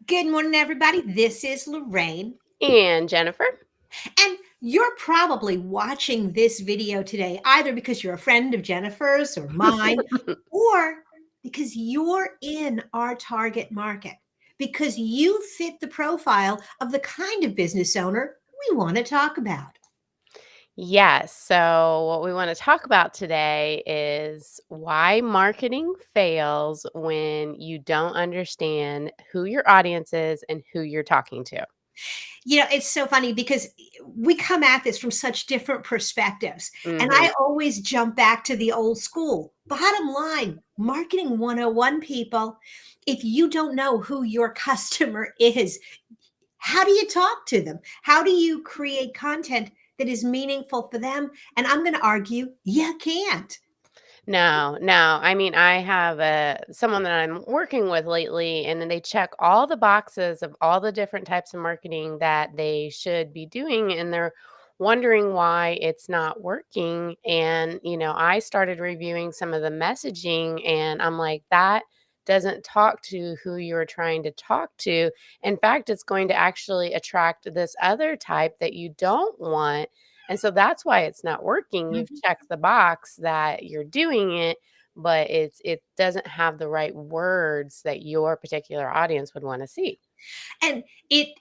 Good morning, everybody. This is Lorraine, And Jennifer. and you're probably watching this video today either because you're a friend of Jennifer's or mine, or because you're in our target market, because you fit the profile of the kind of business owner we want to talk about. Yes. So, what we want to talk about today is why marketing fails when you don't understand who your audience is and who you're talking to. It's so funny because we come at this from such different perspectives. And Hmm. I always jump back to the old school. Bottom line, marketing 101 people, if you don't know who your customer is, how do you talk to them? How do you create content that is meaningful for them? And I'm going to argue you can't. No, no. I mean, I have someone that I'm working with lately, and then they check all the boxes of all the different types of marketing that they should be doing, and they're wondering why it's not working. And, I started reviewing some of the messaging, and I'm like, that doesn't talk to who you're trying to talk to. In fact, it's going to actually attract this other type that you don't want, and so that's why it's not working. You've Mhm. checked the box that you're doing it, but it doesn't have the right words that your particular audience would wanna see. And it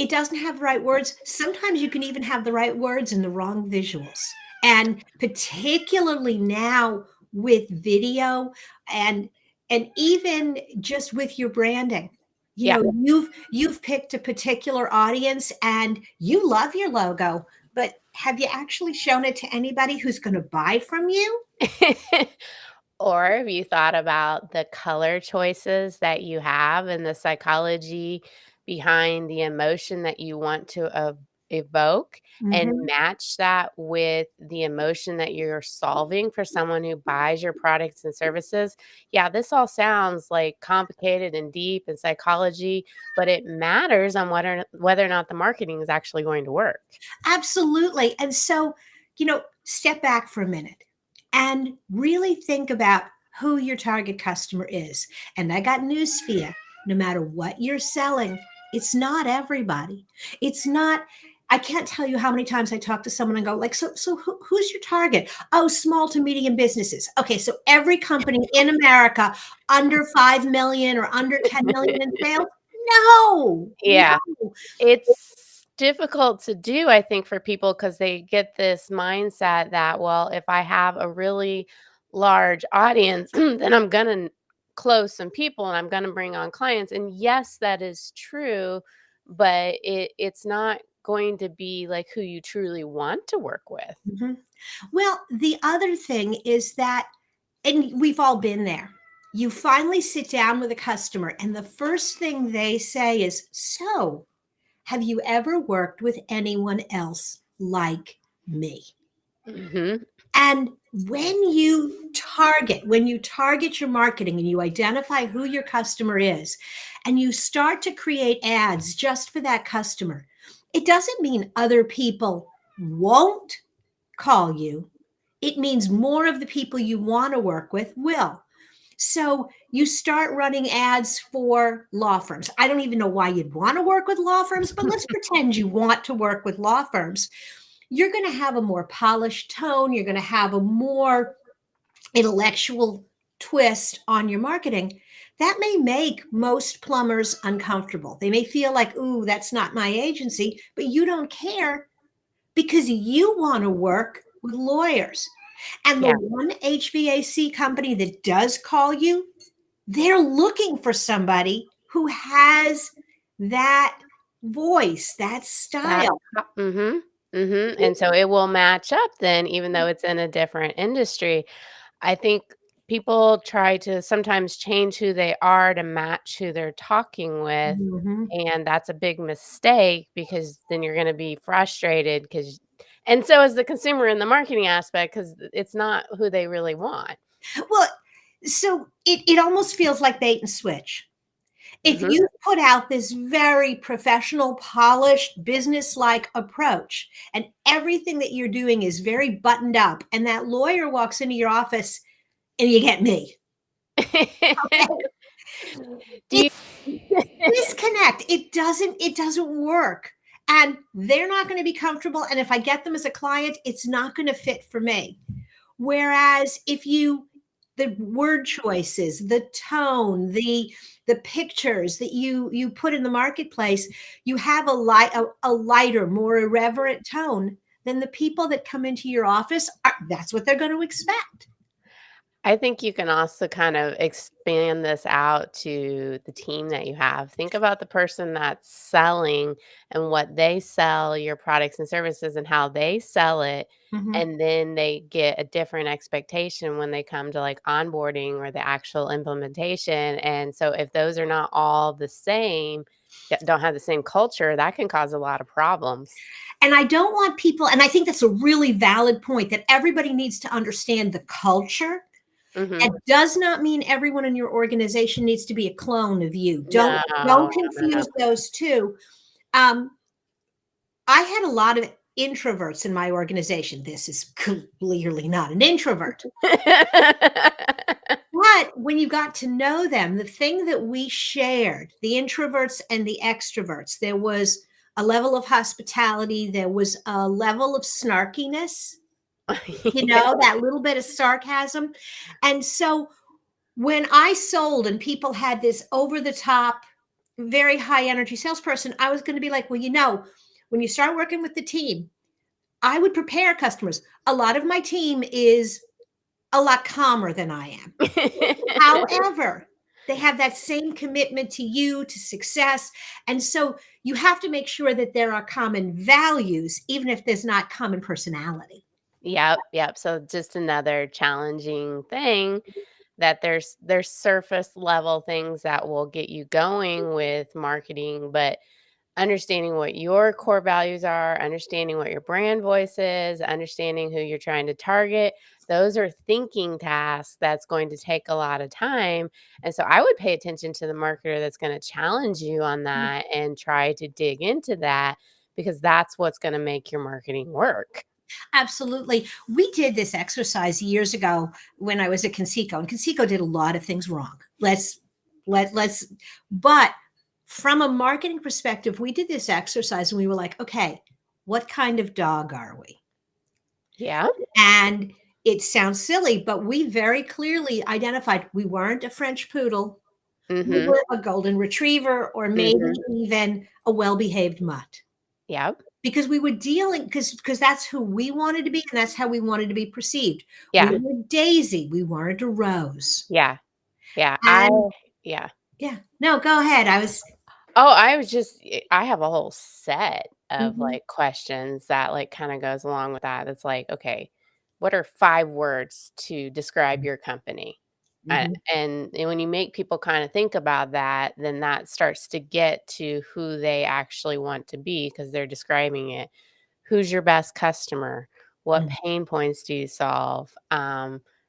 doesn't have the right words. Sometimes you can even have the right words and the wrong visuals. And particularly now with video and even just with your branding. Yeah. You've picked a particular audience and you love your logo, but have you actually shown it to anybody who's going to buy from you? Or have you thought about the color choices that you have and the psychology behind the emotion that you want to evoke and Mhm. match that with the emotion that you're solving for someone who buys your products and services? Yeah, this all sounds like complicated and deep and psychology, but it matters on whether or not the marketing is actually going to work. Absolutely. And so, step back for a minute and really think about who your target customer is. And I got news for you. No matter what you're selling, it's not everybody. It's not. I can't tell you how many times I talk to someone and go like, so who's your target? Oh, small to medium businesses. Okay, so every company in America under 5 million or under 10 million in sales. No, Yeah. no. It's difficult to do, I think, for people because they get this mindset that, well, if I have a really large audience, then I'm gonna close some people and I'm gonna bring on clients. And yes, that is true, but it's not going to be like who you truly want to work with. Mhm. Well, the other thing is that, and we've all been there. You finally sit down with a customer, and the first thing they say is, so, have you ever worked with anyone else like me? Mhm. And when you target your marketing and you identify who your customer is, and you start to create ads just for that customer, it doesn't mean other people won't call you. It means more of the people you want to work with will. So you start running ads for law firms. I don't even know why you'd want to work with law firms, but let's pretend you want to work with law firms. You're going to have a more polished tone. You're going to have a more intellectual twist on your marketing. That may make most plumbers uncomfortable. They may feel like, ooh, that's not my agency, but you don't care because you want to work with lawyers. And the Yeah. one HVAC company that does call you, they're looking for somebody who has that voice, that That style. mhm. Mhm. And so it will match up then even though it's in a different industry. I think people try to sometimes change who they are to match who they're talking with, Mhm. and that's a big mistake because then you're gonna be frustrated because, and so is the consumer in the marketing aspect because it's not who they really want. Well, so it almost feels like bait and switch. If Mhm. you put out this very professional, polished, business-like approach, and everything that you're doing is very buttoned up, and that lawyer walks into your office and you get me. Okay? Do you Disconnect. It doesn't work. And they're not going to be comfortable. And if I get them as a client, it's not going to fit for me. Whereas if you the word choices, the tone, the pictures that you put in the marketplace, you have a lighter, more irreverent tone, then the people that come into your office that's what they're going to expect. I think you can also kind of expand this out to the team that you have. Think about the person that's selling and what they sell, your products and services, and how they sell it. Mhm. And then they get a different expectation when they come to like onboarding or the actual implementation. And so, if those are not all the same, don't have the same culture, that can cause a lot of problems. And I don't want people, and I think that's a really valid point, that everybody needs to understand the culture. Hmm. It does not mean everyone in your organization needs to be a clone of you. No, Don't no, no, no. confuse those two. Um, I had a lot of introverts in my organization. This is clearly not an introvert. But when you got to know them, the thing that we shared, the introverts and the extroverts, there was a level of hospitality, there was a level of snarkiness, Yeah. that little bit of sarcasm. And so when I sold and people had this over the top, very high energy salesperson, I was going to be like, well, when you start working with the team, I would prepare customers. A lot of my team is a lot calmer than I am. However, they have that same commitment to you, to success. And so you have to make sure that there are common values, even if there's not common personality. Yep, yep. So just another challenging thing that there's surface level things that will get you going with marketing, but understanding what your core values are, understanding what your brand voice is, understanding who you're trying to target, those are thinking tasks that's going to take a lot of time. And so I would pay attention to the marketer that's going to challenge you on that and try to dig into that because that's what's going to make your marketing work. Absolutely. We did this exercise years ago when I was at Conseco, and Conseco did a lot of things wrong. Let's but from a marketing perspective, we did this exercise and we were like, okay, what kind of dog are we? Yeah. And it sounds silly, but we very clearly identified we weren't a French poodle. We Mhm. were a golden retriever or maybe Mhm. even a well-behaved mutt. Yep. Because we were dealing because that's who we wanted to be and that's how we wanted to be perceived. We Yeah. were Daisy, we weren't a Rose. Yeah. Yeah. And Yeah. yeah. No, go ahead. I was Oh, I was just I have a whole set of, Mhm, like, questions that, like, kinda goes along with that. It's like, "Okay, what are 5 words to describe your company?" mhm, And when you make people kinda think about that, then that starts to get to who they actually want to be because 'cause they're describing it. Who's your best customer? What mm, pain points do you solve?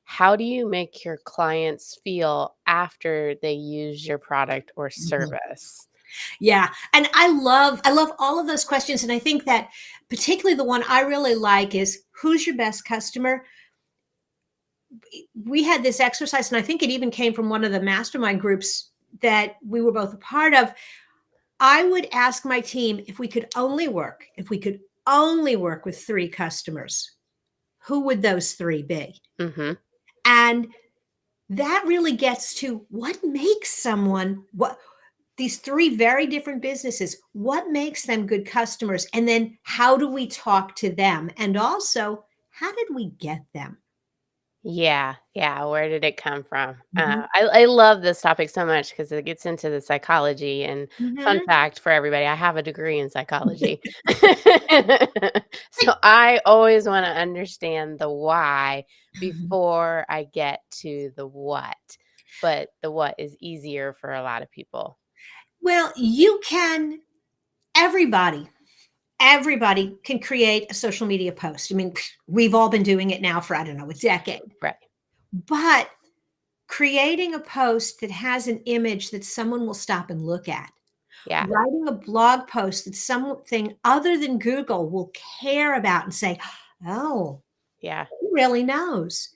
How do you make your clients feel after they use your product or mhm. service? Yeah, and I love all of those questions, and I think that particularly the one I really like is, "Who's your best customer?" We had this exercise, and I think it even came from one of the mastermind groups that we were both a part of. I would ask my team if we could only work with 3 customers, who would those 3 be? Mhm. And that really gets to what makes someone what these 3 very different businesses, what makes them good customers? And then how do we talk to them? And also, how did we get them? Yeah, yeah, where did it come from? Mhm, I love this topic so much because it gets into the psychology, and fun mhm. fact for everybody, I have a degree in psychology. So, I always wanna understand the why before I get to the what, but the what is easier for a lot of people. Well, you can everybody everybody can create a social media post. I mean, we've all been doing it now for, I don't know, a decade. Right. But creating a post that has an image that someone will stop and look at, Yeah, writing a blog post that something other than Google will care about and say, "Oh, yeah. he really knows."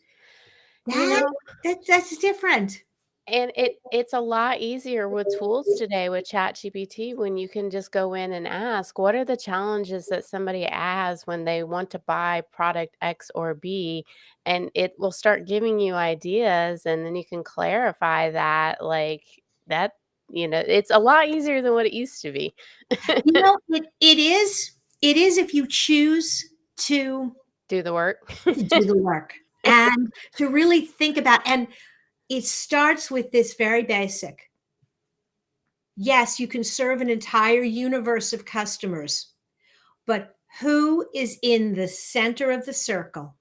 You That know that's different. And it's a lot easier with tools today with ChatGPT when you can just go in and ask, "What are the challenges that somebody has when they want to buy product X or B?" And it will start giving you ideas, and then you can clarify that, like, that it's a lot easier than what it used to be. It is if you choose to Do the work. do the work and to really think about, and it starts with this very basic. Yes, you can serve an entire universe of customers, but who is in the center of the circle?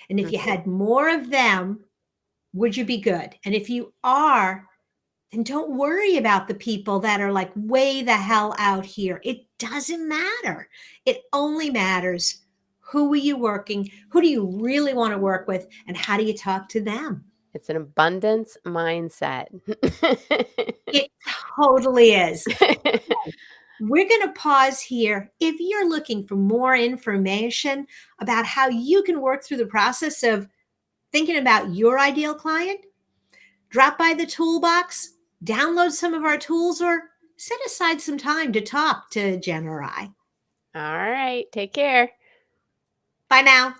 And if you Mhm. had more of them, would you be good? And if you are, then don't worry about the people that are like way the hell out here. It doesn't matter. It only matters, who are you working? Who do you really want to work with? And how do you talk to them? It's an abundance mindset. It totally is. We're going to pause here. If you're looking for more information about how you can work through the process of thinking about your ideal client, drop by the toolbox, download some of our tools, or set aside some time to talk to Jen or I. Alright, take care. Bye now.